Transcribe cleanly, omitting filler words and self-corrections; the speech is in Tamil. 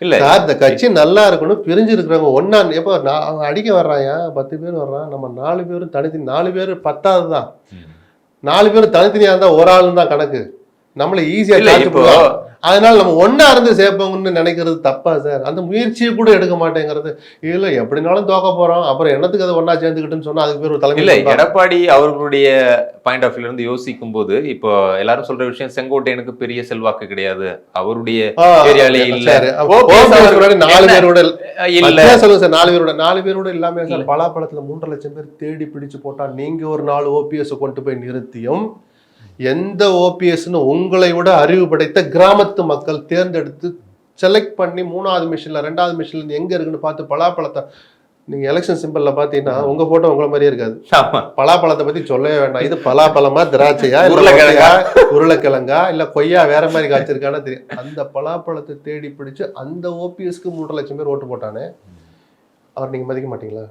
இல்ல சார் இந்த கட்சி நல்லா இருக்கணும், பிரிஞ்சு இருக்கிறவங்க ஒன்னா எப்போ அவன் அடிக்க வர்றாயா 10 பேர் வர்றான், நம்ம 4 பேரும் தனித்தனி 4 பேர் 10வது தான், 4 பேரும் தனித்தனியா இருந்தா ஒரு ஆளுன்னு தான் கணக்கு, நம்மள ஈஸியா சார்ஜ் போடுவாங்க. அதனால நம்ம ஒன்னா இருந்து சேர்ப்போம்னு நினைக்கிறது தப்பா சார்? அந்த முயற்சியை கூட எடுக்க மாட்டேங்கிறது. இல்ல எப்படினாலும் தோக்க போறோம், அப்புறம் என்னத்துக்கு அதை ஒன்னா சேர்ந்துக்கிட்டுன்னு சொன்னா அதுக்கு பேர் ஒரு தலைமை. இல்ல எடப்பாடி அவர்களுடைய பாயிண்ட் ஆஃப் வியூல இருந்து யோசிக்கும் போது இப்போ எல்லாரும் சொல்ற விஷயம் செங்கோட்டையனுக்கு பெரிய செல்வாக்கு கிடையாது, அவருடைய ஏரியாலே இல்ல, 4 பேரோட இல்ல சொல்லுங்க சார், 4 பேரோட இல்லாம சார் பலாப்பழத்துல 3.5 லட்சம் பேர் தேடி பிடிச்சு போட்டா நீங்க ஒரு 4 ஓபிஎஸ் கொண்டு போய் நிறுத்தியும் எந்த ஓபிஎஸ்ன்னு உங்களை விட அறிவு படைத்த கிராமத்து மக்கள் தேர்ந்தெடுத்து செலக்ட் பண்ணி 3வது மிஷின்ல 2வது மிஷின்ல எங்க இருக்குன்னு பார்த்து பலாப்பழத்தை நீங்க எலெக்ஷன் சிம்பிள்ல பாத்தீங்கன்னா உங்க போட்டோ உங்களை மாதிரியே இருக்காது. பலாப்பழத்தை பத்தி சொல்லவே வேண்டாம். இது பலாப்பழமா, திராட்சையா, உருளைக்கிழங்கா இல்ல கொய்யா வேற மாதிரி காய்ச்சிருக்கான்னு தெரியும். அந்த பலாப்பழத்தை தேடி பிடிச்சு அந்த ஓபிஎஸ்க்கு 3.5 லட்சம் பேர் ஓட்டு போட்டானே, அவர் நீங்க மதிக்க மாட்டீங்களா?